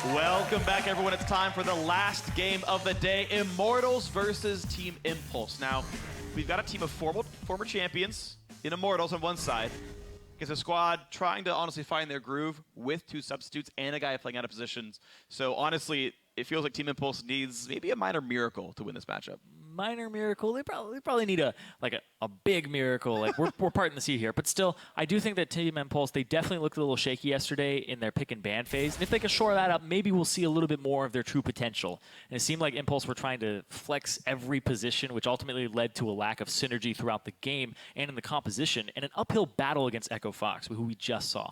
Welcome back, everyone. It's time for the last game of the day, Immortals versus Team Impulse. Now, we've got a team of former champions in Immortals on one side, against a squad trying to honestly find their groove with two substitutes and a guy playing out of positions. So honestly, it feels like Team Impulse needs maybe a minor miracle to win this matchup. Minor miracle. They probably need a big miracle. Like we're parting the sea here, but still, I do think that Team Impulse, they definitely looked a little shaky yesterday in their pick and ban phase. And if they can shore that up, maybe we'll see a little bit more of their true potential. And it seemed like Impulse were trying to flex every position, which ultimately led to a lack of synergy throughout the game and in the composition, and an uphill battle against Echo Fox, who we just saw.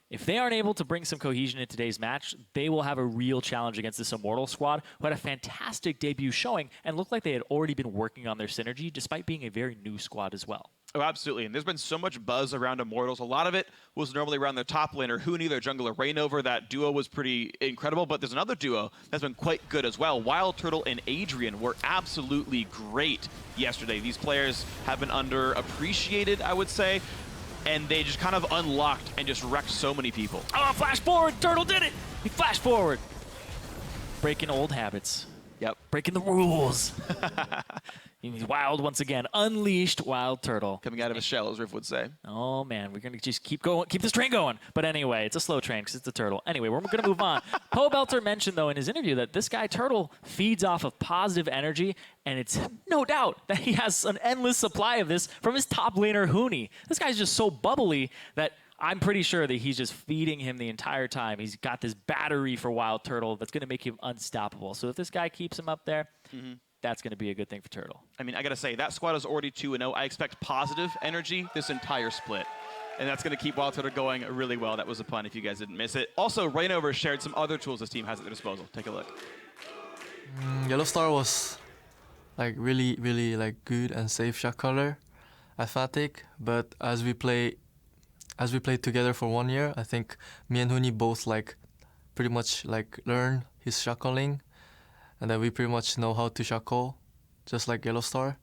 If they aren't able to bring some cohesion in today's match, they will have a real challenge against this Immortal squad, who had a fantastic debut showing and looked like they had already been working on their synergy, despite being a very new squad as well. Oh, absolutely. And there's been so much buzz around Immortals. A lot of it was normally around their top laner, Huni, their jungler Rainover. That duo was pretty incredible, but there's another duo that's been quite good as well. Wild Turtle and Adrian were absolutely great yesterday. These players have been underappreciated, I would say, and they just kind of unlocked and just wrecked so many people. Oh, flash forward! Turtle did it! He flashed forward. Breaking old habits. Yep. Breaking the rules. He's wild once again. Unleashed Wild Turtle. Coming out of his shell, as Riff would say. Oh, man. We're going to just keep going, keep this train going. But anyway, it's a slow train because it's a turtle. Anyway, we're going to move on. Poe Belter mentioned, though, in his interview that this guy, Turtle, feeds off of positive energy, and it's no doubt that he has an endless supply of this from his top laner, Huni. This guy's just so bubbly that I'm pretty sure that he's just feeding him the entire time. He's got this battery for Wild Turtle that's going to make him unstoppable. So if this guy keeps him up there, that's going to be a good thing for Turtle. I mean, I got to say, that squad is already 2-0. I expect positive energy this entire split. And that's going to keep Wild Turtle going really well. That was a pun if you guys didn't miss it. Also, Rainover shared some other tools this team has at their disposal. Take a look. Yellowstar was really good and safe shot caller, athletic, but as we played together for 1 year, I think me and Huni both pretty much learn his shot calling, and then we pretty much know how to shot call, just like Yellowstar.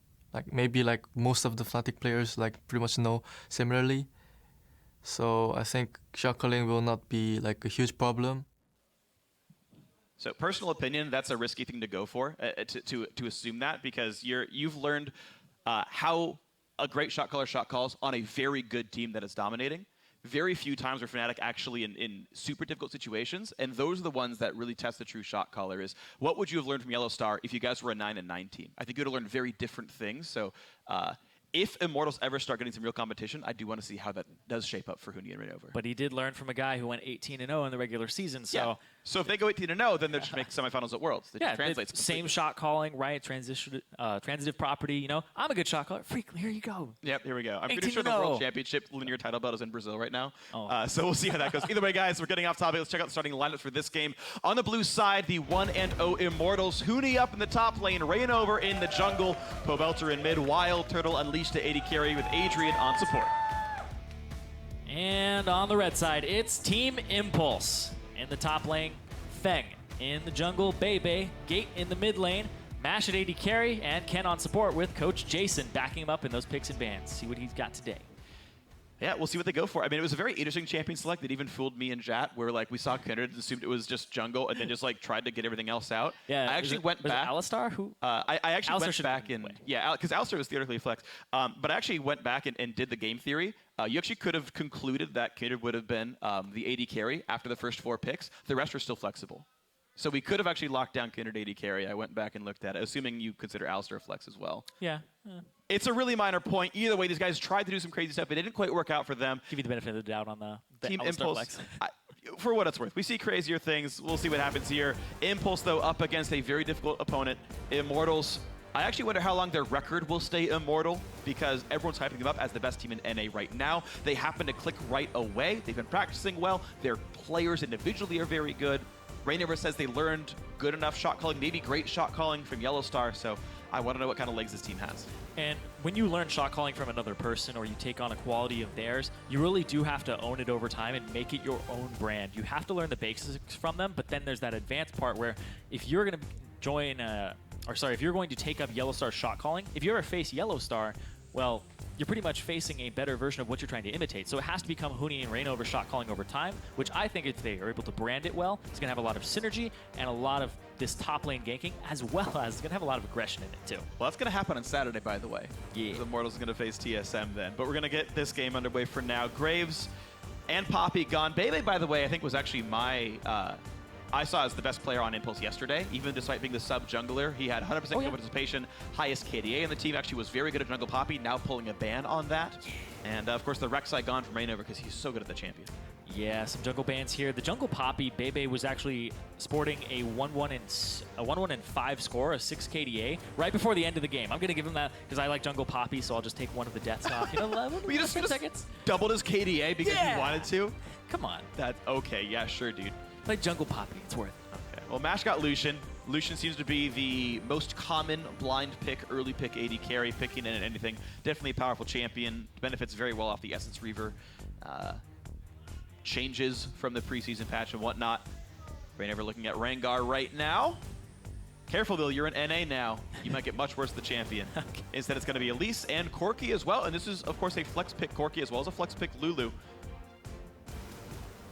Maybe most of the Fnatic players pretty much know similarly. So I think shot calling will not be a huge problem. So personal opinion, that's a risky thing to go for, to assume that, because you've learned how a great shot caller shot calls on a very good team that is dominating. Very few times are Fnatic actually in super difficult situations, and those are the ones that really test the true shot caller. Is what would you have learned from Yellowstar if you guys were a 9-9 team? I think you would have learned very different things. So if Immortals ever start getting some real competition, I do want to see how that does shape up for Huni and Rainover. But he did learn from a guy who went 18-0 in the regular season. So yeah. So if they go 18-0, then they'll just make semifinals at Worlds. It translates same shot calling, right? Transitive property. You know, I'm a good shot caller. Freak, here you go. Yep, here we go. I'm pretty sure the World Championship linear title belt is in Brazil right now. Oh. So we'll see how that goes. Either way, guys, we're getting off topic. Let's check out the starting lineups for this game. On the blue side, the 1-0 Immortals. Huni up in the top lane, Rainover in the jungle, Poe Belter in mid, Wild Turtle unleashed to AD carry with Adrian on support. And on the red side, it's Team Impulse. In the top lane, Feng. In the jungle, Bebe. Gate in the mid lane. Mash at AD carry, and Ken on support with Coach Jason backing him up in those picks and bans. See what he's got today. Yeah, we'll see what they go for. I mean, it was a very interesting champion select that even fooled me and Jat, where we saw Kindred and assumed it was just jungle, and then just tried to get everything else out. Yeah, I actually went back. Was it Alistar who? I actually Alistar went back and because Alistar was theoretically flex, but I actually went back and did the game theory. You actually could have concluded that Kindred would have been the AD carry after the first 4 picks. The rest were still flexible. So we could have actually locked down Kindred AD carry. I went back and looked at it, assuming you consider Alistar flex as well. Yeah. It's a really minor point. Either way, these guys tried to do some crazy stuff. It didn't quite work out for them. Give you the benefit of the doubt on the Team Alistar Impulse. flex. For what it's worth, we see crazier things. We'll see what happens here. Impulse, though, up against a very difficult opponent. Immortals. I actually wonder how long their record will stay immortal, because everyone's hyping them up as the best team in NA right now. They happen to click right away. They've been practicing well. Their players individually are very good. Rainover says they learned good enough shot calling, maybe great shot calling from Yellowstar, so I want to know what kind of legs this team has. And when you learn shot calling from another person, or you take on a quality of theirs, you really do have to own it over time and make it your own brand. You have to learn the basics from them, but then there's that advanced part where if you're going to if you're going to take up Yellowstar shot calling, if you ever face Yellowstar, well, you're pretty much facing a better version of what you're trying to imitate. So it has to become Huni and Reignover shot calling over time, which I think if they are able to brand it well, it's going to have a lot of synergy and a lot of this top lane ganking, as well as it's going to have a lot of aggression in it too. Well, that's going to happen on Saturday, by the way. Yeah. The Immortals are going to face TSM then. But we're going to get this game underway for now. Graves and Poppy gone. Bebe, by the way, I think was actually my... I saw as the best player on Impulse yesterday, even despite being the sub-jungler. He had 100% participation, highest KDA in the team, actually was very good at jungle Poppy, now pulling a ban on that. And of course the Rek'Sai gone from Reignover because he's so good at the champion. Yeah, some jungle bans here. The jungle Poppy, Bebe was actually sporting a 1-1 and 5 score, a 6 KDA, right before the end of the game. I'm going to give him that because I like jungle Poppy, so I'll just take one of the deaths off. You know, you just seconds. Doubled his KDA because he wanted to? Come on. That's okay, yeah, sure, dude. Play jungle Poppy, it's worth it. Okay. Well, Mash got Lucian. Lucian seems to be the most common blind pick, early pick AD carry, picking in anything. Definitely a powerful champion. Benefits very well off the Essence Reaver. Changes from the preseason patch and whatnot. Reignover looking at Rengar right now. Careful, Bill, you're in NA now. You might get much worse than the champion. Okay. Instead, it's going to be Elise and Corki as well. And this is, of course, a flex pick Corki as well as a flex pick Lulu.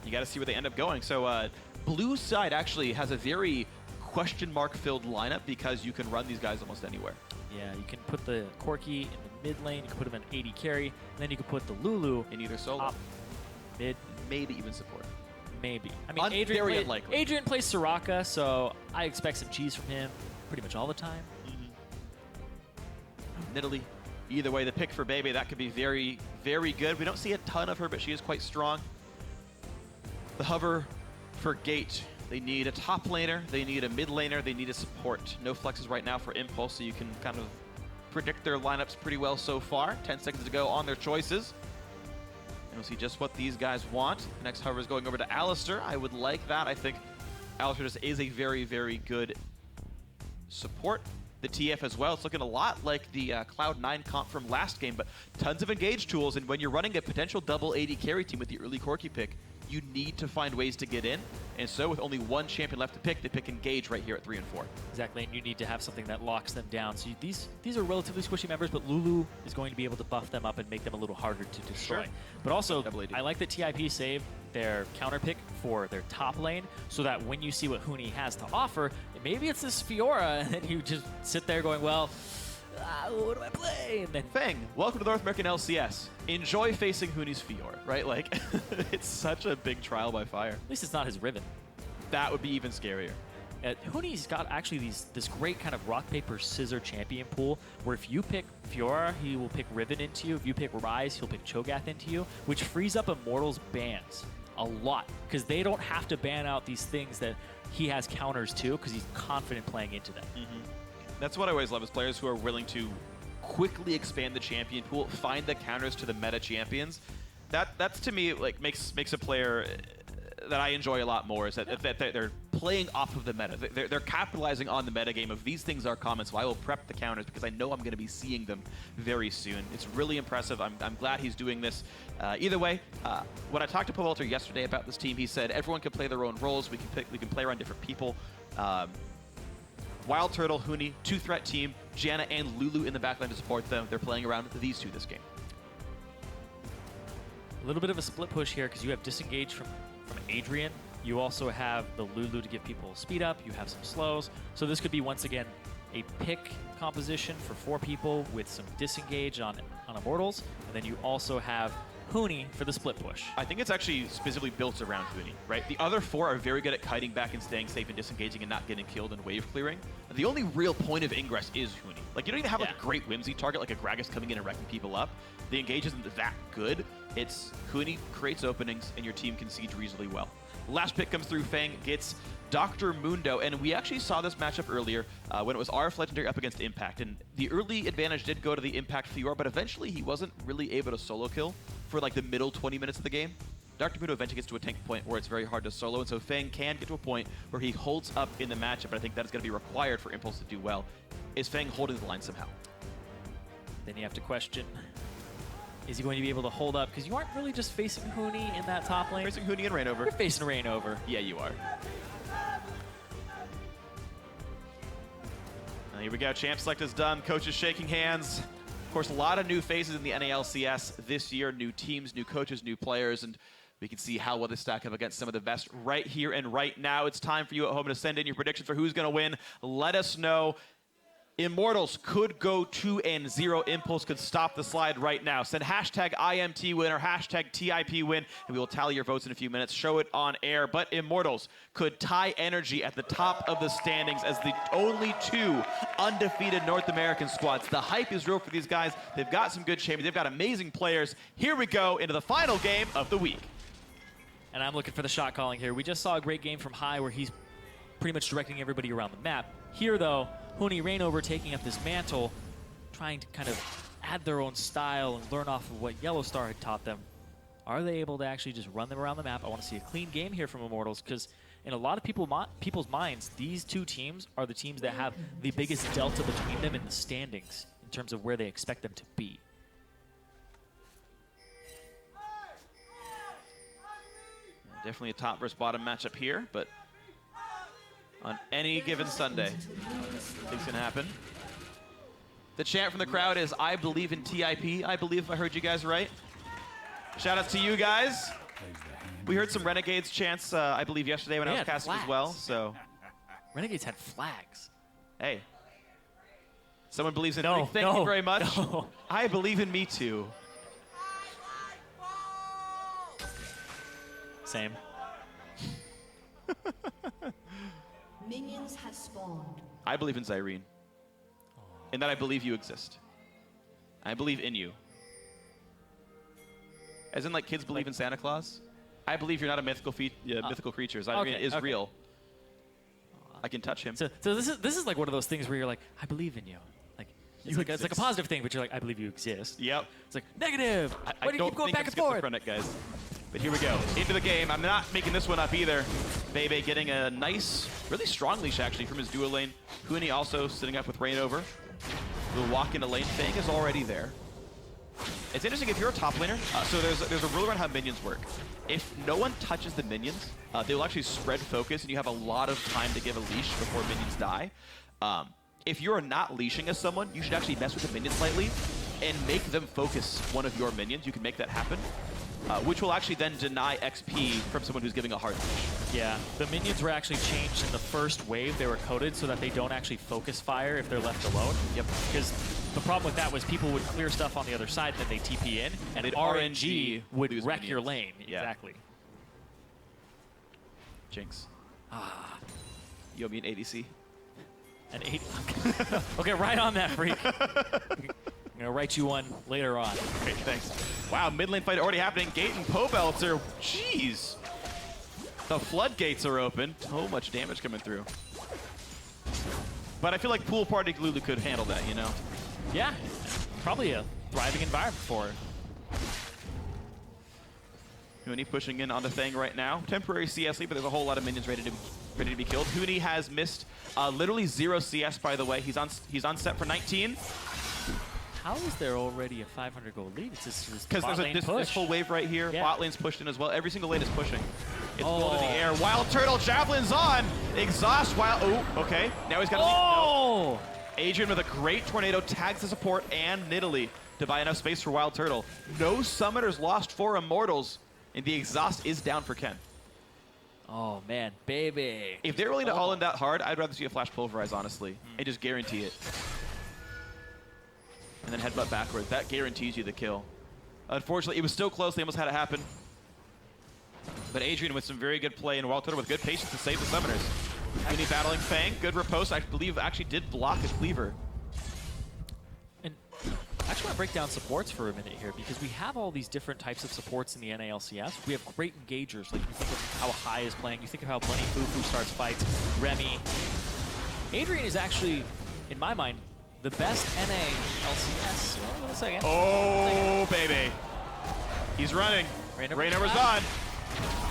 You got to see where they end up going. So blue side actually has a very question mark filled lineup because you can run these guys almost anywhere. Yeah, you can put the Corki in the mid lane, you can put him in AD carry, and then you can put the Lulu In either solo, top, mid, maybe even support. maybe. I mean, Very unlikely. Adrian plays Soraka, so I expect some cheese from him pretty much all the time. Nidalee. Either way, the pick for Bebe, that could be very, very good. We don't see a ton of her, but she is quite strong. The hover for Gate. They need a top laner, they need a mid laner, they need a support. No flexes right now for Impulse, so you can kind of predict their lineups pretty well so far. 10 seconds to go on their choices. And we'll see just what these guys want. The next hover is going over to Alistar. I would like that. I think Alistar just is a very, very good support. The TF as well. It's looking a lot like the Cloud9 comp from last game, but tons of engage tools. And when you're running a potential double AD carry team with the early Corki pick, you need to find ways to get in. And so with only one champion left to pick, they pick Engage right here at 3 and 4. Exactly, and you need to have something that locks them down. So these are relatively squishy members, but Lulu is going to be able to buff them up and make them a little harder to destroy. Sure. But also, Double AD. I like that TIP saved their counter pick for their top lane, so that when you see what Huni has to offer, maybe it's this Fiora, and then you just sit there going, well, what do I play? And then Fang, welcome to the North American LCS. Enjoy facing Huni's Fiora, right? Like, it's such a big trial by fire. at least it's not his Riven. That would be even scarier. Huni's got actually this great kind of rock, paper, scissor champion pool where if you pick Fiora, he will pick Riven into you. If you pick Ryze, he'll pick Cho'Gath into you, which frees up Immortals bans a lot because they don't have to ban out these things that he has counters to because he's confident playing into them. That's what I always love is players who are willing to quickly expand the champion pool, find the counters to the meta champions. That's to me like makes a player that I enjoy a lot more is that they're playing off of the meta. They're capitalizing on the meta game of these things are common, so I will prep the counters because I know I'm going to be seeing them very soon. It's really impressive. I'm glad he's doing this. Either way, when I talked to Pavelter yesterday about this team, he said everyone can play their own roles. We can play around different people. Wild Turtle, Huni, 2-threat team, Janna and Lulu in the backline to support them. They're playing around these two this game. A little bit of a split push here because you have disengage from Adrian. You also have the Lulu to give people speed up. You have some slows. So this could be, once again, a pick composition for 4 people with some disengage on Immortals. And then you also have Huni for the split push. I think it's actually specifically built around Huni, right? The other 4 are very good at kiting back and staying safe and disengaging and not getting killed and wave clearing. The only real point of Ingress is Huni. Like, you don't even have like a great whimsy target like a Gragas coming in and wrecking people up. The engage isn't that good. It's Huni creates openings and your team can siege reasonably well. Last pick comes through, Fang gets Dr. Mundo, and we actually saw this matchup earlier when it was RF Legendary up against Impact, and the early advantage did go to the Impact Fiora, but eventually he wasn't really able to solo kill for like the middle 20 minutes of the game. Dr. Mundo eventually gets to a tank point where it's very hard to solo, and so Fang can get to a point where he holds up in the matchup, but I think that is going to be required for Impulse to do well. Is Fang holding the line somehow? Then you have to question, is he going to be able to hold up? Because you aren't really just facing Huni in that top lane. Facing Huni and Reignover. You're facing Reignover. Yeah, you are. Here we go. Champ select is done. Coach is shaking hands. Of course, a lot of new faces in the NALCS this year, new teams, new coaches, new players, and we can see how well they stack up against some of the best right here and right now. It's time for you at home to send in your predictions for who's going to win. Let us know. Immortals could go 2-0. Impulse could stop the slide right now. Send hashtag IMT win or hashtag TIP win, and we will tally your votes in a few minutes. Show it on air. But Immortals could tie Energy at the top of the standings as the only 2 undefeated North American squads. The hype is real for these guys. They've got some good champions. They've got amazing players. Here we go into the final game of the week. And I'm looking for the shot calling here. We just saw a great game from High where he's pretty much directing everybody around the map. Here, though, Huni Rainover taking up this mantle, trying to kind of add their own style and learn off of what Yellowstar had taught them. Are they able to actually just run them around the map? I want to see a clean game here from Immortals, because in a lot of people's minds, these 2 teams are the teams that have the biggest delta between them in the standings in terms of where they expect them to be. Definitely a top versus bottom matchup here, but on any given Sunday, things can happen. The chant from the crowd is, I believe in TIP. I believe I heard you guys right. Shout outs to you guys. We heard some Renegades chants, I believe, yesterday when I was casting as well. So, Renegades had flags. hey, someone believes in No, me. Thank you very much. no. I believe in me too. Same. Minions have spawned. I believe in Zyrene. In that I believe you exist. I believe in you. As in, like, kids believe in Santa Claus. I believe you're not a mythical mythical creature. Zyrene is real. I can touch him. So this is like one of those things where you're like, I believe in you. Like it's like a positive thing, but you're like, I believe you exist. Yep. It's like negative. Why do you keep going back and forth? Schizophrenic, guys. But here we go. Into the game. I'm not making this one up either. Bebe getting a nice, really strong leash actually from his duo lane. Huni also sitting up with Rainover. The walk into lane. Fang is already there. It's interesting if you're a top laner. So there's a rule around how minions work. If no one touches the minions, they will actually spread focus, and you have a lot of time to give a leash before minions die. If you're not leashing as someone, you should actually mess with the minions slightly and make them focus one of your minions. You can make that happen, which will actually then deny XP from someone who's giving a hard leash. Yeah, the minions were actually changed in the first wave. They were coded so that they don't actually focus fire if they're left alone. Yep. Because the problem with that was people would clear stuff on the other side, then they TP in, and They'd RNG would lose wreck minions. your lane. Yeah. Exactly. Jinx. You owe me an ADC. An 8. Okay, right on that, freak. I'm gonna write you one later on. Great, thanks. Wow, mid lane fight already happening. Gate and Pobelter. Jeez. The floodgates are open. So much damage coming through. But I feel like Pool Party Lulu could handle that, you know? Yeah, probably a thriving environment for her. Huni pushing in onto Fang right now. Temporary CS lead, but there's a whole lot of minions ready to be killed. Huni has missed literally 0 CS, by the way. He's on set for 19. How is there already a 500 gold lead? It's just Because bot there's lane this push. full wave right here. Yeah. Bot lane's pushed in as well. Every single lane is pushing. It's gold in the Oh. air. Wild Turtle, Javelin's on. Exhaust, Wild. Oh, okay. Now he's got to Oh! Adrian with a great tornado tags the support and Nidalee to buy enough space for Wild Turtle. No summoners lost for Immortals, and the exhaust is down for Ken. Oh, man, baby. If they're willing to all in that hard, I'd rather see a Flash Pulverize, honestly, and just guarantee it. And then headbutt backwards. That guarantees you the kill. Unfortunately, it was still close. They almost had it happen. But Adrian with some very good play, and Wild Turtle with good patience to save the summoners. Huni battling Fang. Good riposte. I believe actually did block his cleaver. And I actually want to break down supports for a minute here, because we have all these different types of supports in the NALCS. We have great engagers. Like, you think of how High is playing. You think of how Bunny Fufu starts fights. Remy. Adrian is actually, in my mind, the best NALCS. Hold on a second. Oh, baby. He's running. Rainover's on.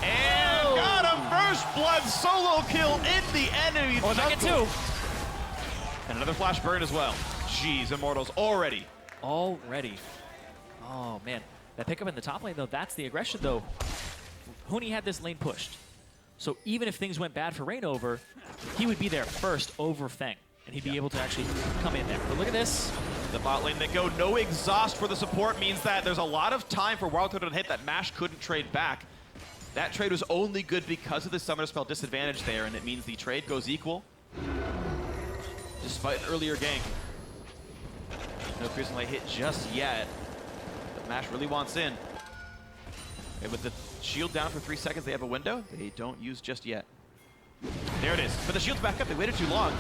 And got him! First blood solo kill in the enemy Oh, second jungle. two. And another flash burn as well. Jeez, Immortals already. Already. Oh, man. That pickup in the top lane, though, that's the aggression, though. Huni had this lane pushed. So even if things went bad for Rainover, he would be there first over Feng. And he'd be able to actually come in there. But look at this. The bot lane they go. No exhaust for the support means that there's a lot of time for Wild Turtle to hit that Mash couldn't trade back. That trade was only good because of the Summoner Spell disadvantage there, and it means the trade goes equal despite an earlier gank. No Piercing Light hit just yet, but Mash really wants in. And with the shield down for 3 seconds, they have a window they don't use just yet. There it is. But the shield's back up. They waited too long.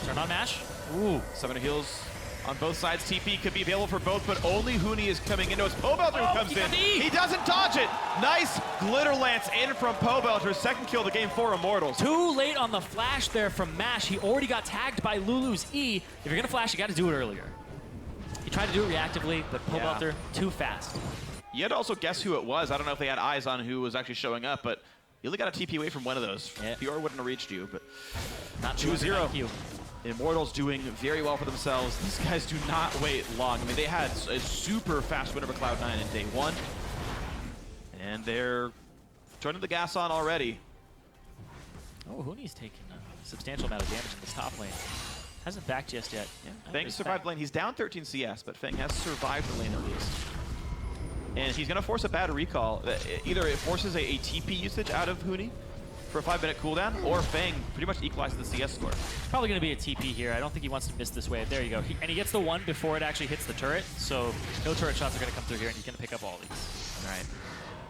Turn on Mash. Ooh. Summoner heals on both sides. TP could be available for both, but only Huni is coming into his Pobelter who comes in. He doesn't dodge it. Nice Glitter Lance in from Pobelter. Second kill of the game for Immortals. Too late on the flash there from Mash. He already got tagged by Lulu's E. If you're going to flash, you got to do it earlier. He tried to do it reactively, but Pobelter too fast. You had to also guess who it was. I don't know if they had eyes on who was actually showing up, but you only got a TP away from one of those. Yeah. PR wouldn't have reached you, but Not 2-0. IQ. Immortals doing very well for themselves. These guys do not wait long. I mean, they had a super fast win over Cloud9 in day one, and they're turning the gas on already. Oh, Huni's taking a substantial amount of damage in this top lane. Hasn't backed just yet. Yeah, Feng survived lane. He's down 13 CS, but Feng has survived the lane at least. And he's going to force a bad recall. Either it forces a TP usage out of Huni for a 5-minute cooldown, or Feng pretty much equalizes the CS score. Probably going to be a TP here. I don't think he wants to miss this wave. There you go. And he gets the one before it actually hits the turret, so no turret shots are going to come through here, and he's going to pick up all these. All right.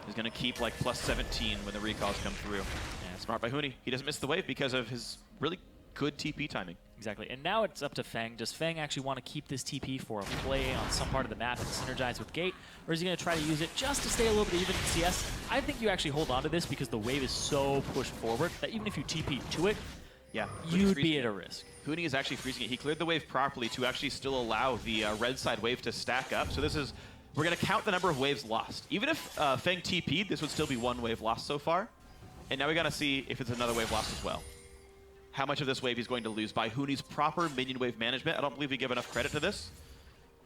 He's going to keep like plus 17 when the recalls come through. Yeah, smart by Huni. He doesn't miss the wave because of his really good TP timing. Exactly. And now it's up to Feng. Does Feng actually want to keep this TP for a play on some part of the map and synergize with Gate? Or is he going to try to use it just to stay a little bit even in CS? I think you actually hold on to this because the wave is so pushed forward that even if you TP to it, yeah, you'd be at a risk. Huni is actually freezing it. He cleared the wave properly to actually still allow the red side wave to stack up. So this is, we're going to count the number of waves lost. Even if Feng TP'd, this would still be one wave lost so far. And now we got to see if it's another wave lost as well. How much of this wave he's going to lose by Huni's proper minion wave management. I don't believe we give enough credit to this,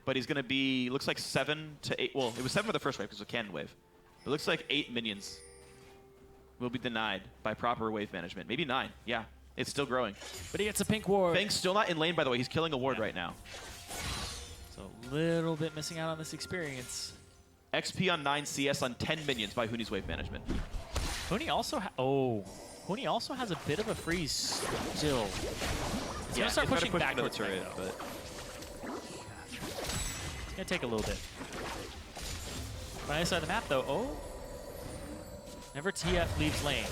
but he's going to be, looks like 7 to 8. Well, it was 7 for the first wave because it was a cannon wave. It looks like 8 minions will be denied by proper wave management. Maybe 9. Yeah, it's still growing. But he gets a pink ward. Feng's still not in lane, by the way. He's killing a ward right now. So a little bit missing out on this experience. XP on 9, CS on 10 minions by Huni's wave management. Huni also Huni also has a bit of a freeze still. He's going to start pushing back towards the turret, Feng, but it's going to take a little bit. On the other side of the map, though, whenever TF leaves lane,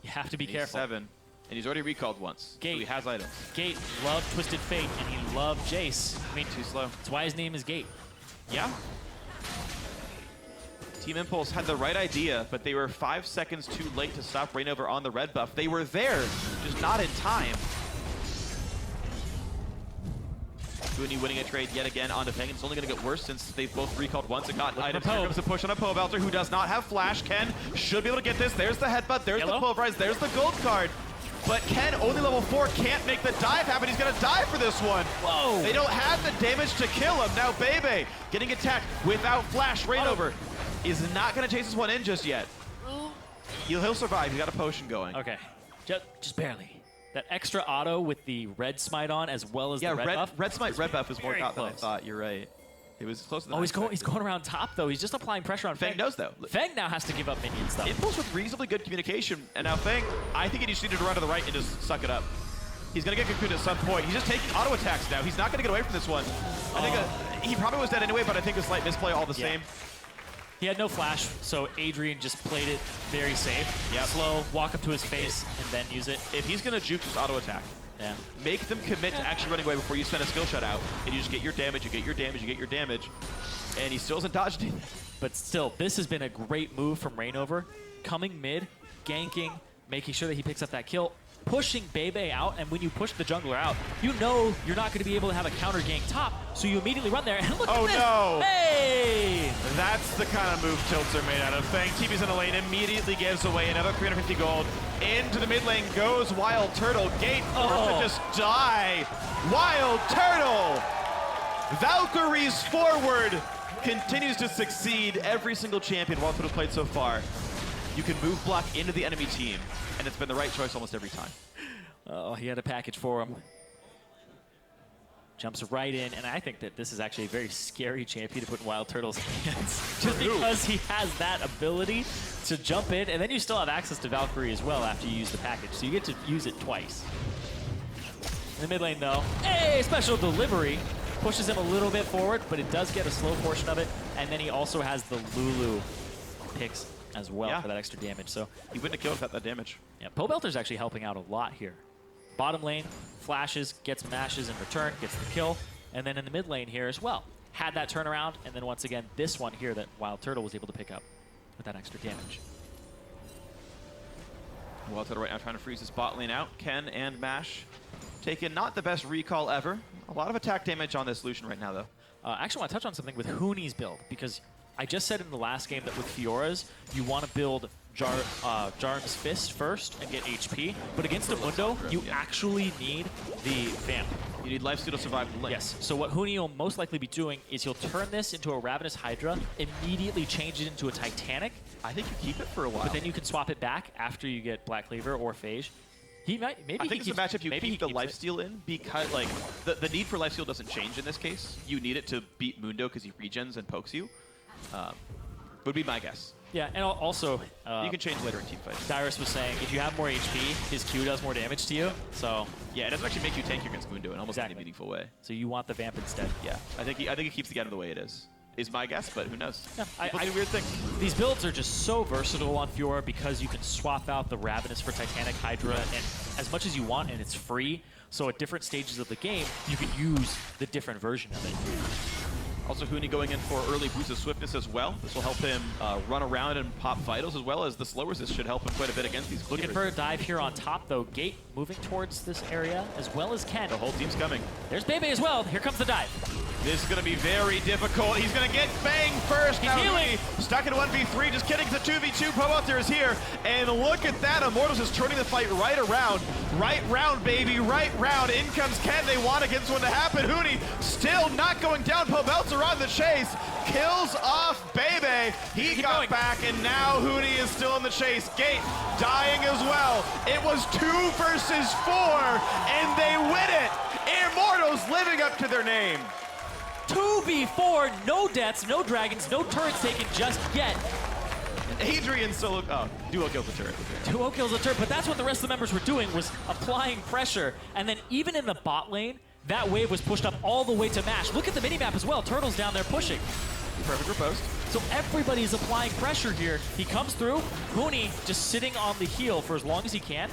you have to be careful. 7, and he's already recalled once. Gate. So he has items. Gate loved Twisted Fate, and he loved Jace. I mean, Too slow. that's why his name is Gate. Yeah. Team Impulse had the right idea, but they were 5 seconds too late to stop Rainover on the red buff. They were there, just not in time. Huni winning a trade yet again onto Feng. It's only going to get worse since they've both recalled once and got items. Here comes the push on a Pobelter who does not have flash. Ken should be able to get this. There's the headbutt. There's the pulverize. There's the gold card. But Ken, only level 4, can't make the dive happen. He's going to die for this one. Whoa! They don't have the damage to kill him. Now Bebe getting attacked without flash. Rainover is not going to chase this one in just yet. He'll survive. He's got a potion going. Okay, just barely. That extra auto with the red smite on as well as the red buff. Red smite, red buff is more very caught than I close. thought. You're right. It was closer than Oh, I he's expected. going around top though. He's just applying pressure on Feng. Feng knows though. Feng now has to give up minions though. Impulse with reasonably good communication, and now Feng, I think he just needed to run to the right and just suck it up. He's going to get cocooned at some point. He's just taking auto attacks now. He's not going to get away from this one. I think he probably was dead anyway, but I think a slight misplay all the same. He had no flash, so Adrian just played it very safe. Yep. Slow, walk up to his face, and then use it. If he's going to juke, just auto attack. Yeah. Make them commit to actually running away before you send a skill shot out, and you just get your damage, you get your damage, you get your damage, and he still hasn't dodged it. But still, this has been a great move from Rainover. Coming mid, ganking, making sure that he picks up that kill, pushing Bebe out, and when you push the jungler out, you know you're not going to be able to have a counter gank top, so you immediately run there, and look at this! Oh no! Hey! That's the kind of move tilts are made out of. Feng TP's in the lane, immediately gives away another 350 gold. Into the mid lane goes Wild Turtle. Gate forced to just die. Wild Turtle! Valkyries forward continues to succeed every single champion Wild Turtle's played so far. You can move block into the enemy team, and it's been the right choice almost every time. Oh, he had a package for him. Jumps right in, and I think that this is actually a very scary champion to put in Wild Turtle's hands. Just because he has that ability to jump in, and then you still have access to Valkyrie as well after you use the package, so you get to use it twice. In the mid lane though, hey, special delivery. Pushes him a little bit forward, but it does get a slow portion of it, and then he also has the Lulu picks as well for that extra damage. So he wouldn't have killed without that damage. Yeah, Pobelter's actually helping out a lot here. Bottom lane, flashes, gets mashes in return, gets the kill, and then in the mid lane here as well. Had that turnaround, and then once again, this one here that Wild Turtle was able to pick up with that extra damage. Wild Turtle right now trying to freeze his bot lane out. Ken and Mash taking not the best recall ever. A lot of attack damage on this Lucian right now, though. Actually, I want to touch on something with Hooney's build, because I just said in the last game that with Fiora's, you want to build Jarn's Fist first and get HP, but against a Mundo, you actually need the Vamp. You need lifesteal to survive the lane. Yes, so what Hooney will most likely be doing is he'll turn this into a Ravenous Hydra, immediately change it into a Titanic. I think you keep it for a while. But then you can swap it back after you get Black Cleaver or Phage. He might, maybe I think it's a matchup you keep the lifesteal in, because like the need for lifesteal doesn't change in this case. You need it to beat Mundo because he regens and pokes you. Would be my guess. Yeah, and also you can change later in team fights. Dyrus was saying if you have more HP, his Q does more damage to you. So yeah, it doesn't actually make you tank against Mundo in almost any meaningful way. So you want the Vamp instead. Yeah, I think he keeps the game the way it is my guess, but who knows? Yeah, I do weird things. These builds are just so versatile on Fiora because you can swap out the Ravenous for Titanic Hydra and as much as you want, and it's free. So at different stages of the game, you can use the different version of it. Also, Hooney going in for early boost of swiftness as well. This will help him run around and pop vitals, as well as the slow resist should help him quite a bit against these Looking for a dive here on top, though. Gate moving towards this area, as well as Ken. The whole team's coming. There's Bebe as well. Here comes the dive. This is going to be very difficult. He's going to get banged first. He's now healing. Stuck in 1v3. Just kidding. It's a 2v2. Pobelter is here. And look at that. Immortals is turning the fight right around. Right round, baby. Right round. In comes Ken. They want to get this one to happen. Hooney still not going down. Pobelter on the chase. Kills off Bebe. He got back, and now Hooney is still in the chase. Gate dying as well. It was 2 versus 4, and they win it. Immortals living up to their name. 2v4, no deaths, no dragons, no turrets taken just yet. Adrian solo, duo kills the turret. Duo kills the turret, but that's what the rest of the members were doing, was applying pressure. And then even in the bot lane, that wave was pushed up all the way to Mash. Look at the minimap as well. Turtle's down there pushing. Perfect riposte. So everybody's applying pressure here. He comes through. Hooney just sitting on the heel for as long as he can.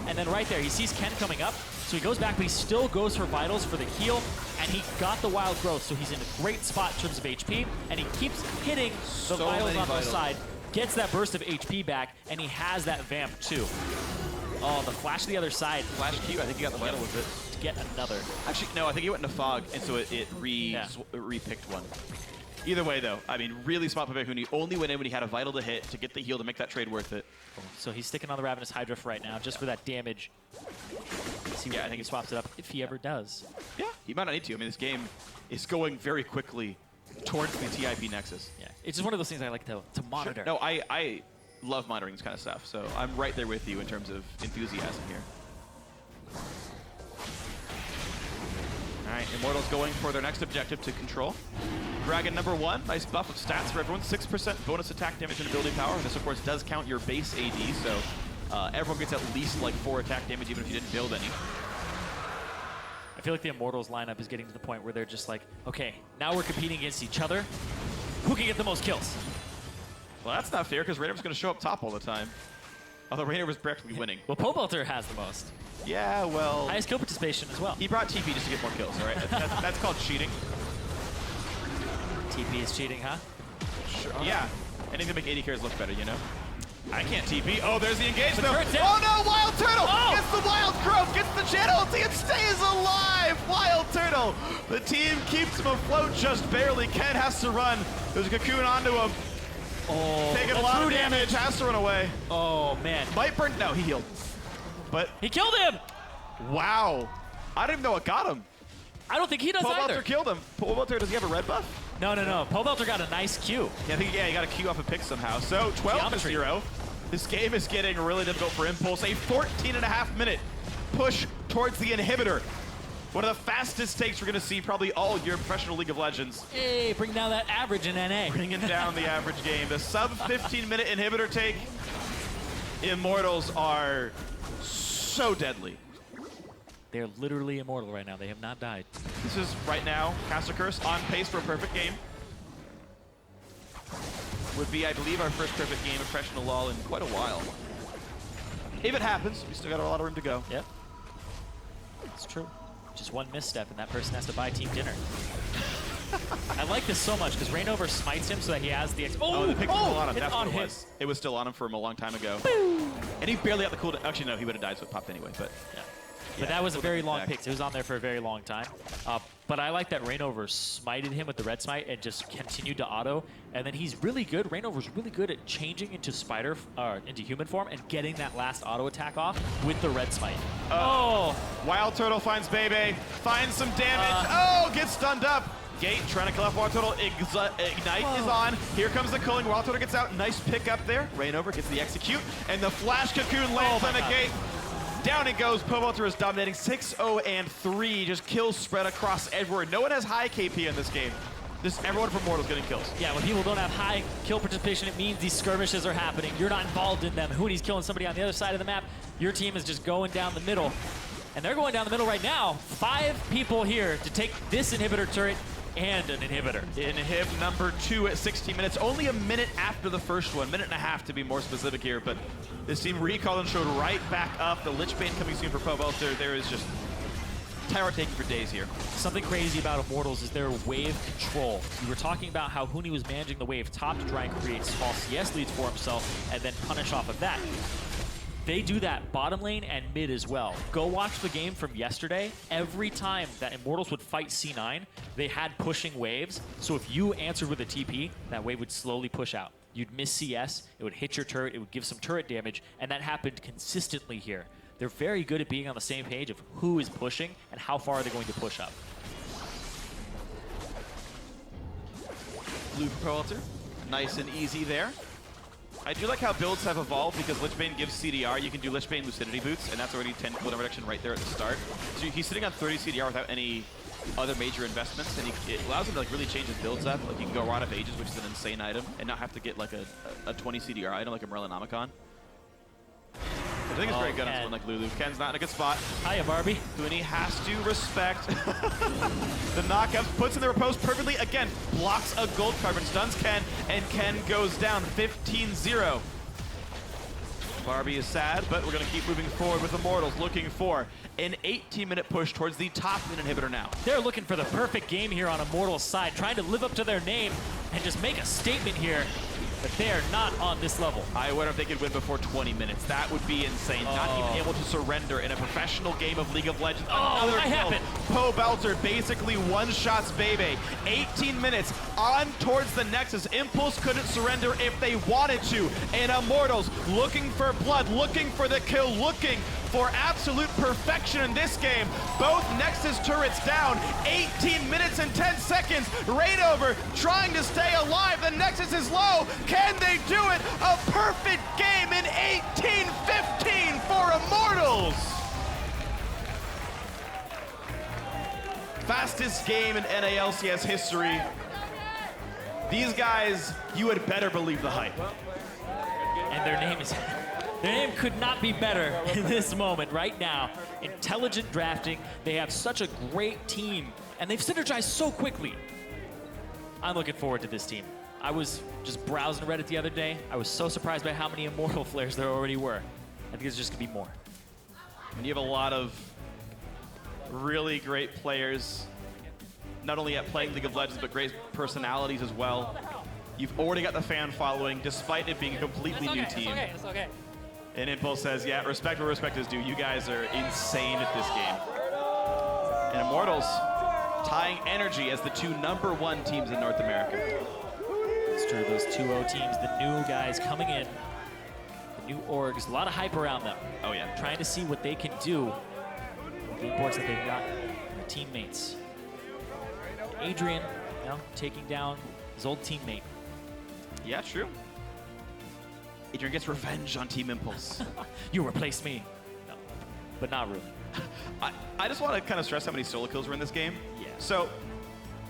And then right there, he sees Ken coming up. So he goes back, but he still goes for vitals for the heal. And he got the wild growth, so he's in a great spot in terms of HP. And he keeps hitting the vitals on the side. Gets that burst of HP back, and he has that vamp too. Oh, the flash to the other side. Flash Q, I think he got the vital with it. To get another. Actually, no, I think he went into fog, and so it re-picked one. Either way, though, I mean, really smart Bebe Hooney only went in when he had a vital to hit to get the heal to make that trade worth it. So he's sticking on the Ravenous Hydra for right now, just for that damage. See, I think he swaps it up if he ever does. Yeah, he might not need to. I mean, this game is going very quickly towards the TIP Nexus. Yeah, it's just one of those things I like to monitor. Sure. No, I love monitoring this kind of stuff, so I'm right there with you in terms of enthusiasm here. All right, Immortals going for their next objective to control. Dragon number 1, nice buff of stats for everyone, 6% bonus attack damage and ability power. This, of course, does count your base AD, so everyone gets at least like 4 attack damage, even if you didn't build any. I feel like the Immortals lineup is getting to the point where they're just like, okay, now we're competing against each other. Who can get the most kills? Well, that's not fair, because Rainer was going to show up top all the time. Although Rainer was practically winning. Well, Pobelter has the most. Yeah, well... Highest kill participation as well. He brought TP just to get more kills, all right? That's called cheating. TP is cheating, huh? Sure. Yeah. Anything to make 80 carries look better, you know? I can't TP. Oh, there's the engage, though. Oh, no! Wild Turtle! Oh! Gets the Wild Growth! Gets the channel ulti and stays alive! Wild Turtle! The team keeps him afloat just barely. Ken has to run. There's a Cocoon onto him. Oh, taking a lot of damage. Has to run away. Oh, man. Might burn. No, he healed. But he killed him! Wow. I don't even know what got him. I don't think he does either. Pobelter killed him. Pobelter, does he have a red buff? No. Pobelter got a nice Q. Yeah, I think he got a Q off a pick somehow. So 12-0. This game is getting really difficult for Impulse. A 14.5-minute push towards the inhibitor. One of the fastest takes we're going to see probably all year in professional League of Legends. Hey, bring down that average in NA. Bringing down the average game. The sub 15-minute inhibitor take. Immortals are so deadly. They're literally immortal right now. They have not died. This is right now, Caster Curse on pace for a perfect game. Would be, I believe, our first perfect game of professional LoL in quite a while. If it happens, we still got a lot of room to go. Yep. It's true. Just one misstep and that person has to buy team dinner. I like this so much because Reignover smites him so that he has the... Oh, the pick was still on him. It's That's on what it him. was. It was still on him from a long time ago. And he barely got the cooldown. Actually, no, he would have died, so it popped anyway. But Yeah. yeah, But that was a very long back. pick. It was on there for a very long time. But I like that Reignover smited him with the red smite and just continued to auto. And then he's really good. Reignover's really good at changing into into human form and getting that last auto attack off with the red smite. Wild Turtle finds Bebe, finds some damage. Gets stunned up. Gate trying to kill off Wild Turtle. Ignite is on. Here comes the culling. Wild Turtle gets out. Nice pick up there. Reignover gets the execute. And the flash cocoon lands on the gate. Down it goes. Povalter is dominating 6-0 and 3. Just kills spread across everywhere. No one has high KP in this game. Just everyone from Immortals getting kills. Yeah, when people don't have high kill participation, it means these skirmishes are happening. You're not involved in them. Hooney's killing somebody on the other side of the map. Your team is just going down the middle. And they're going down the middle right now. 5 people here to take this inhibitor turret and an inhibitor. Inhib number 2 at 16 minutes. Only a minute after the first one. Minute and a half to be more specific here. But this team recalled and showed right back up. The Lich Bane coming soon for Povalter. There is just tower taking for days here. Something crazy about Immortals is their wave control. We were talking about how Hooney was managing the wave top to try and create small CS leads for himself and then punish off of that. They do that bottom lane and mid as well. Go watch the game from yesterday. Every time that Immortals would fight C9, they had pushing waves. So if you answered with a TP, that wave would slowly push out. You'd miss CS, it would hit your turret, it would give some turret damage, and that happened consistently here. They're very good at being on the same page of who is pushing and how far they're going to push up. Blue Povalter, nice and easy there. I do like how builds have evolved because Lich Bane gives CDR. You can do Lich Bane Lucidity Boots, and that's already 10 cooldown reduction right there at the start. So he's sitting on 30 CDR without any other major investments, and it allows him to like really change his builds up. Like you can go Rod of Ages, which is an insane item, and not have to get like a 20 CDR item like a Merlinomicon. I think it's very good on someone like Lulu. Ken's not in a good spot. Hiya, Barbie. Hooney has to respect the knockups, puts in the repose perfectly. Again, blocks a gold carbon, stuns Ken, and Ken goes down 15-0. Barbie is sad, but we're going to keep moving forward with Immortals, looking for an 18-minute push towards the top mid inhibitor now. They're looking for the perfect game here on Immortals' side, trying to live up to their name and just make a statement here. But they are not on this level. I wonder if they could win before 20 minutes. That would be insane. Not even able to surrender in a professional game of League of Legends. Another that kill. happened. Povalter basically one-shots Bebe. 18 minutes on towards the Nexus. Impulse couldn't surrender if they wanted to. And Immortals looking for blood, looking for the kill, looking for absolute perfection in this game. Both Nexus turrets down. 18 minutes and 10 seconds. Reignover trying to stay alive. The Nexus is low. Can they do it? A perfect game in 18-15 for Immortals. Fastest game in NA LCS history. These guys, you had better believe the hype. And their name could not be better in this moment right now. Intelligent drafting. They have such a great team, and they've synergized so quickly. I'm looking forward to this team. I was just browsing Reddit the other day. I was so surprised by how many Immortal flares there already were. I think there's just gonna be more. And you have a lot of really great players, not only at playing League of Legends, but great personalities as well. You've already got the fan following, despite it being a completely new team. It's okay. And Impulse says, yeah, respect where respect is due. You guys are insane at this game. And Immortals tying energy as the 2 #1 teams in North America. It's true, those 2-0 teams, the new guys coming in, the new orgs, a lot of hype around them. Oh, yeah. Trying to see what they can do with the imports that they've got, their teammates. Adrian, taking down his old teammate. Yeah, true. Adrian gets revenge on Team Impulse. You replaced me. No, but not really. I just want to kind of stress how many solo kills were in this game. Yeah. So,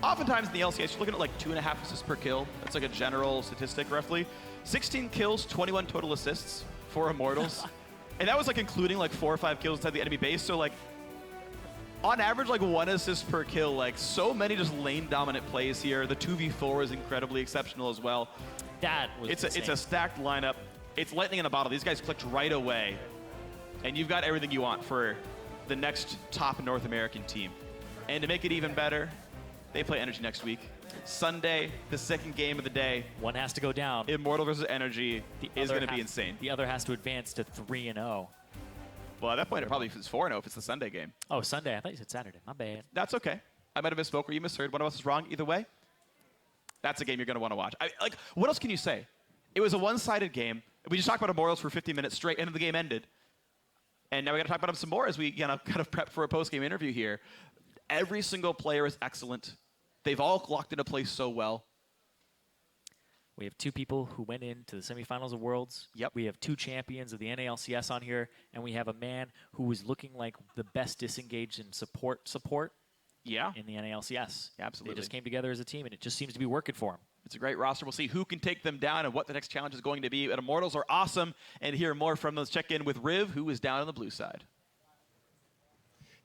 oftentimes in the LCS, you're looking at like 2.5 assists per kill. That's like a general statistic, roughly. 16 kills, 21 total assists for Immortals. And that was like including like 4 or 5 kills inside the enemy base. So like, on average, like 1 assist per kill. Like, so many just lane dominant plays here. The 2v4 is incredibly exceptional as well. That was It's a stacked lineup. It's lightning in a bottle. These guys clicked right away. And you've got everything you want for the next top North American team. And to make it even better, they play Energy next week. Sunday, the second game of the day. One has to go down. Immortal versus Energy is going to be insane. The other has to advance to 3-0. Well, at that point, it probably is 4-0 if it's the Sunday game. Oh, Sunday. I thought you said Saturday. My bad. That's okay. I might have misspoke or you misheard. One of us is wrong. Either way, that's a game you're going to want to watch. Like, what else can you say? It was a one-sided game. We just talked about Immortals for 50 minutes straight, and then the game ended. And now we got to talk about them some more as we kind of prep for a post-game interview here. Every single player is excellent. They've all locked into place so well. We have 2 people who went into the semifinals of Worlds. Yep. We have 2 champions of the NA LCS on here, and we have a man who was looking like the best disengaged in support Yeah. in the NA LCS. Yeah, absolutely. They just came together as a team, and it just seems to be working for him. It's a great roster. We'll see who can take them down and what the next challenge is going to be. But Immortals are awesome. And hear more from them. Let's check in with Riv, who is down on the blue side.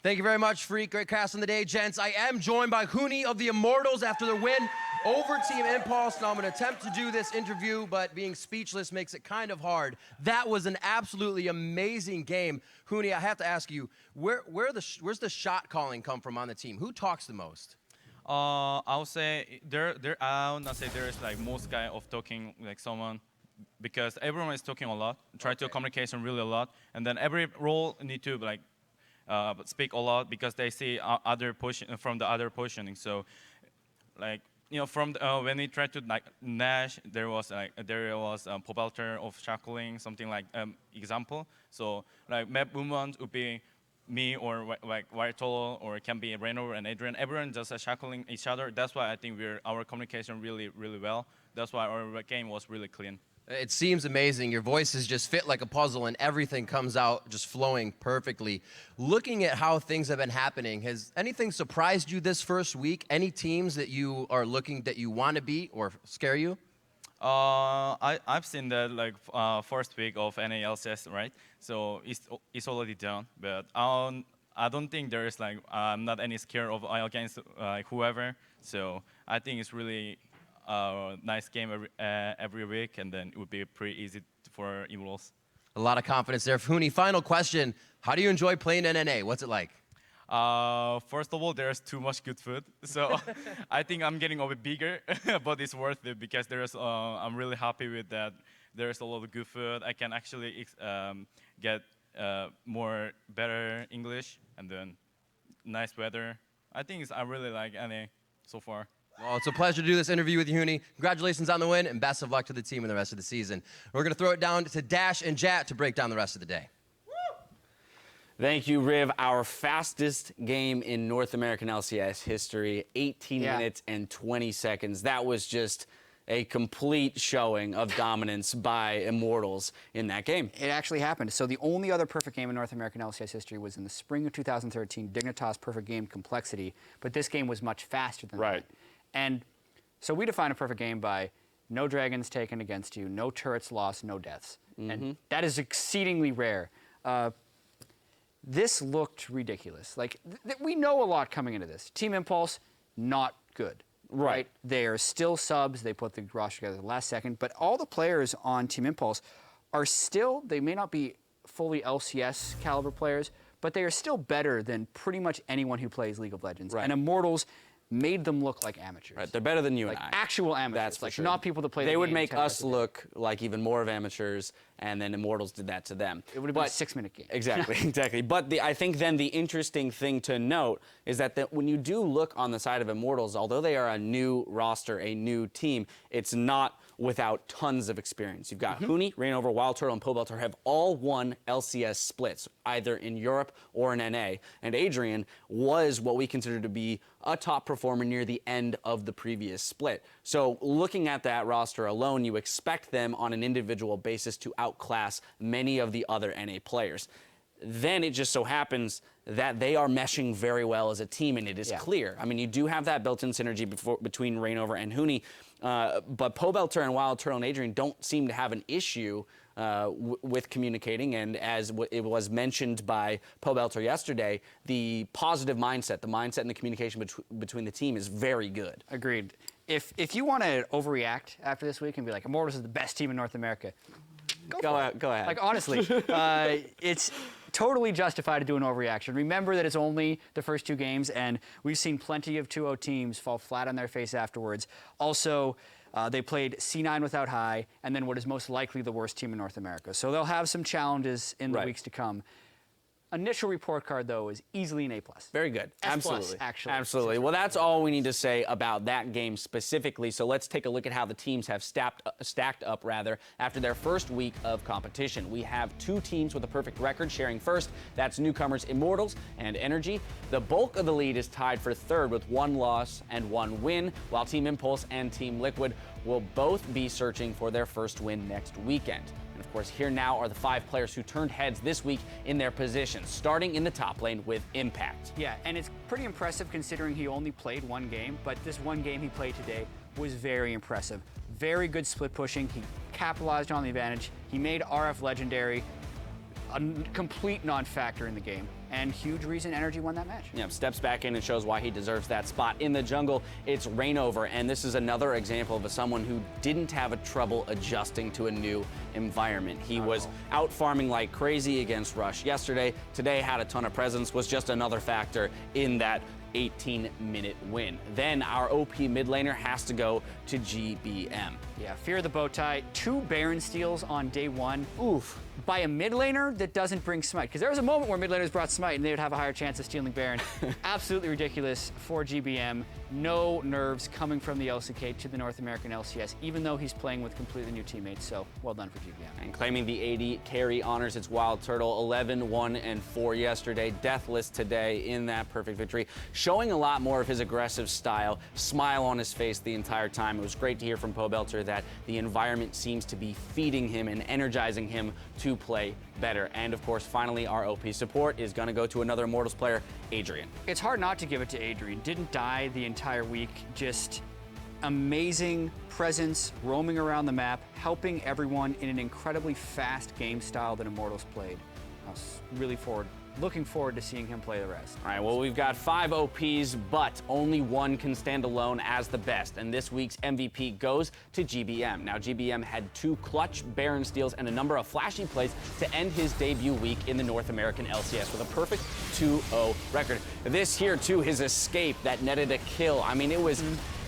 Thank you very much, Freak. Great cast on the day, gents. I am joined by Huni of the Immortals after their win over Team Impulse. Now I'm going to attempt to do this interview, but being speechless makes it kind of hard. That was an absolutely amazing game. Huni, I have to ask you, where's the shot calling come from on the team? Who talks the most? I would say I would not say there is like most guy of talking like someone, because everyone is talking a lot, try to communication really a lot, and then every role need to like speak a lot because they see other position from the other positioning. So, like from when we tried to like Nash, there was Pobelter of shackling, something like example. So like map movement would be me or like White Tolo, or it can be Rainover and Adrian. Everyone just shackling each other. That's why I think our communication really well. That's why our game was really clean. It seems amazing. Your voices just fit like a puzzle and everything comes out just flowing perfectly. Looking at how things have been happening, has anything surprised you this first week? Any teams that you are looking that you want to beat or scare you? I've seen that like first week of NA LCS, right? So it's already done, but I don't think there is like I'm not any scared of against whoever. So I think it's really nice game every week, and then it would be pretty easy for Immortals. A lot of confidence there. Funi, final question. How do you enjoy playing in NA? What's it like? First of all, there's too much good food, so I think I'm getting a bit bigger, but it's worth it because I'm really happy with that. There's a lot of good food. I can actually get more better English, and then nice weather. I think I really like NA so far. Well, it's a pleasure to do this interview with you, Huni. Congratulations on the win, and best of luck to the team in the rest of the season. We're going to throw it down to Dash and Jat to break down the rest of the day. Thank you, Riv. Our fastest game in North American LCS history, 18 minutes and 20 seconds. That was just a complete showing of dominance by Immortals in that game. It actually happened. So the only other perfect game in North American LCS history was in the spring of 2013, Dignitas Perfect Game Complexity, but this game was much faster than that. And so we define a perfect game by no dragons taken against you, no turrets lost, no deaths. And that is exceedingly rare. This looked ridiculous. Like, we know a lot coming into this. Team Impulse, not good. Right? They are still subs. They put the roster together the last second. But all the players on Team Impulse are still, they may not be fully LCS caliber players, but they are still better than pretty much anyone who plays League of Legends. And Immortals made them look like amateurs. Right, they're better than you like and I. actual amateurs. That's for like sure. not people that play the They would game make 10 hours us a day. look like even more of amateurs, and then Immortals did that to them. It would have been a 6-minute game. Exactly, exactly. But I think then the interesting thing to note is that when you do look on the side of Immortals, although they are a new roster, a new team, it's not without tons of experience. You've got Huni, Rainover, Wild Turtle, and Pobelter have all won LCS splits, either in Europe or in NA. And Adrian was what we consider to be a top performer near the end of the previous split. So looking at that roster alone, you expect them on an individual basis to outclass many of the other NA players. then it just so happens that they are meshing very well as a team, and it is clear. I mean, you do have that built-in synergy between Rainover and Huni, but Pobelter and Wild Turtle and Adrian don't seem to have an issue with communicating, and as it was mentioned by Pobelter yesterday, the positive mindset, the mindset and the communication between the team is very good. Agreed. If you want to overreact after this week and be like, Immortals is the best team in North America, go ahead. Like, honestly, it's totally justified to do an overreaction. Remember that it's only the first 2 games, and we've seen plenty of 2-0 teams fall flat on their face afterwards. Also, they played C9 without High, and then what is most likely the worst team in North America. So they'll have some challenges in the weeks to come. Initial report card, though, is easily an A+. Very good. S+, Absolutely. actually. Absolutely. Well, that's all we need to say about that game specifically. So let's take a look at how the teams have stacked up after their first week of competition. We have 2 teams with a perfect record sharing first. That's newcomers Immortals and Energy. The bulk of the lead is tied for third with 1 loss and 1 win, while Team Impulse and Team Liquid will both be searching for their first win next weekend. And of course, here now are the 5 players who turned heads this week in their positions, starting in the top lane with Impact. Yeah, and it's pretty impressive considering he only played 1 game, but this 1 game he played today was very impressive. Very good split pushing. He capitalized on the advantage. He made RF legendary, a complete non-factor in the game, and huge reason Energy won that match. Yeah, steps back in and shows why he deserves that spot. In the jungle, it's Rainover, and this is another example of someone who didn't have a trouble adjusting to a new environment. He was out farming like crazy against Rush yesterday. Today had a ton of presence, was just another factor in that 18-minute win. Then our OP mid laner has to go to GBM. Yeah, Fear the Bowtie, 2 Baron steals on day 1. Oof. By a mid laner that doesn't bring Smite. Because there was a moment where mid laners brought Smite and they would have a higher chance of stealing Baron. Absolutely ridiculous for GBM. No nerves coming from the LCK to the North American LCS, even though he's playing with completely new teammates. So well done for GBM. And claiming the 80 carry honors, it's Wild Turtle, 11, 1, and 4 yesterday. Deathless today in that perfect victory. Showing a lot more of his aggressive style, smile on his face the entire time. It was great to hear from Pobelter that the environment seems to be feeding him and energizing him to play better. And of course, finally, our OP support is going to go to another Immortals player, Adrian. It's hard not to give it to Adrian. Didn't die the entire week. Just amazing presence, roaming around the map, helping everyone in an incredibly fast game style that Immortals played. I was really looking forward to seeing him play the rest. All right, well, we've got 5 OPs, but only 1 can stand alone as the best. And this week's MVP goes to GBM. Now, GBM had 2 clutch Baron steals and a number of flashy plays to end his debut week in the North American LCS with a perfect 2-0 record. This here, too, his escape that netted a kill. I mean, it was,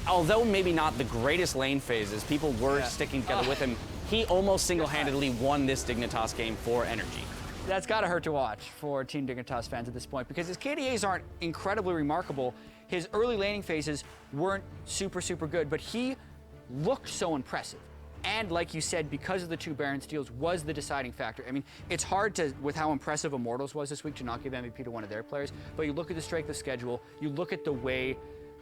although maybe not the greatest lane phases, people were sticking together with him. He almost single-handedly won this Dignitas game for Energy. That's got to hurt to watch for Team Dignitas fans at this point because his KDAs aren't incredibly remarkable. His early laning phases weren't super good, but he looked so impressive. And like you said, because of the 2 Baron steals was the deciding factor. I mean, it's hard to, with how impressive Immortals was this week, to not give MVP to one of their players, but you look at the strength of schedule, you look at the way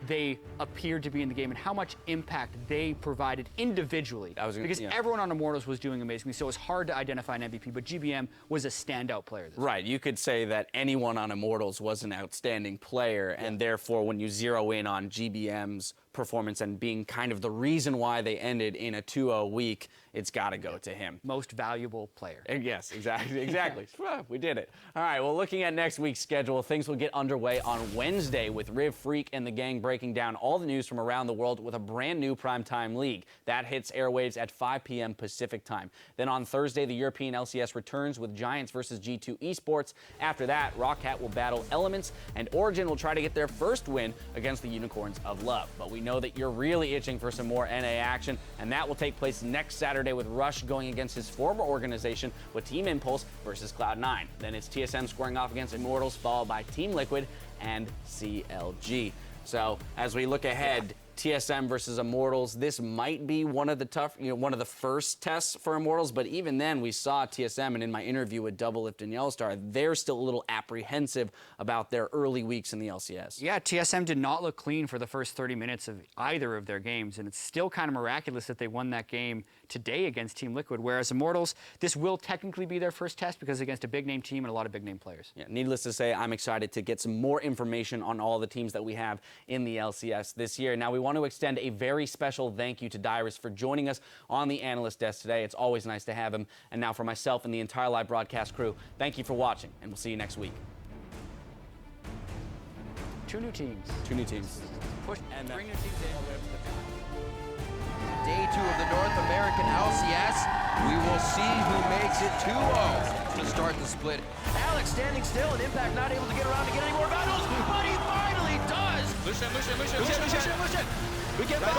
they appeared to be in the game and how much impact they provided individually. Because everyone on Immortals was doing amazingly, so it's hard to identify an MVP, but GBM was a standout player this Right, you could say that anyone on Immortals was an outstanding player, and therefore when you zero in on GBM's performance and being kind of the reason why they ended in a 2-0 week, it's got to go to him. Most valuable player. Yes, exactly. We did it. All right, well, looking at next week's schedule, things will get underway on Wednesday with Riv Freak and the gang breaking down all the news from around the world with a brand new primetime league. That hits airwaves at 5 p.m. Pacific time. Then on Thursday, the European LCS returns with Giants versus G2 Esports. After that, Rockhat will battle Elements, and Origin will try to get their first win against the Unicorns of Love. But we know that you're really itching for some more NA action, and that will take place next Saturday with Rush going against his former organization with Team Impulse versus Cloud9. Then it's TSM squaring off against Immortals, followed by Team Liquid and CLG. So as we look ahead, TSM versus Immortals. This might be one of the one of the first tests for Immortals, but even then we saw TSM, and in my interview with Doublelift and Yellowstar, they're still a little apprehensive about their early weeks in the LCS. Yeah, TSM did not look clean for the first 30 minutes of either of their games, and it's still kind of miraculous that they won that game today against Team Liquid, whereas Immortals, this will technically be their first test because against a big-name team and a lot of big-name players. Yeah, needless to say, I'm excited to get some more information on all the teams that we have in the LCS this year. Now, we want to extend a very special thank you to Dyrus for joining us on the analyst desk today. It's always nice to have him. And now for myself and the entire live broadcast crew, thank you for watching, and we'll see you next week. 2 new teams. 2 new teams. Push And bring your teams in. Day 2 of the North American LCS. We will see who makes it 2-0 to start the split. Alex standing still and Impact not able to get around to get any more battles, but he finally does! Lucian! We get back!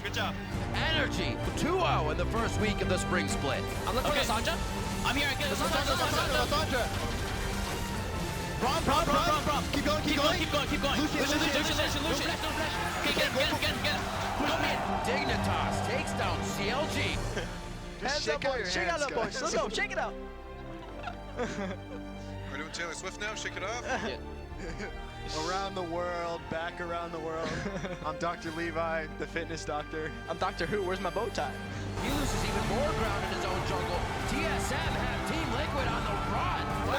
Good job. Energy, 2-0 in the first week of the spring split. I'm looking for Sandra. I'm here again. Sandra. Prom. Keep going. Lucian. Okay, get him. Go mid. Dignitas takes down CLG. Hands up, boys. Shake it out, boys. Let's go. Shake it out. We're doing Taylor Swift now. Shake it off. Around the world, back around the world. I'm Dr. Levi, the fitness doctor. I'm Doctor Who. Where's my bow tie? He loses even more ground in his own jungle. TSM have Team Liquid on the run. Go,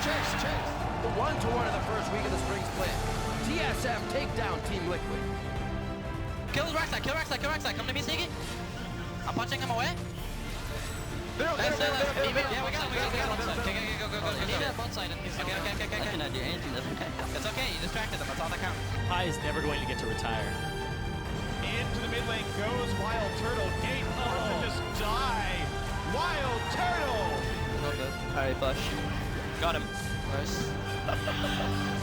chase. The 1-1 in the first week of the spring split. TSM take down Team Liquid. Kill Rackside. Come to me, Sneaky. I'm punching him away. Yeah, we got him. Go. Leave it bot side. Okay. I cannot do anything. That's okay. It's okay. You distracted them. That's all that counts. Pi is never going to get to retire. Into the mid lane goes Wild Turtle. Gate up and just die. Wild Turtle. All right, flush. Got him. Nice.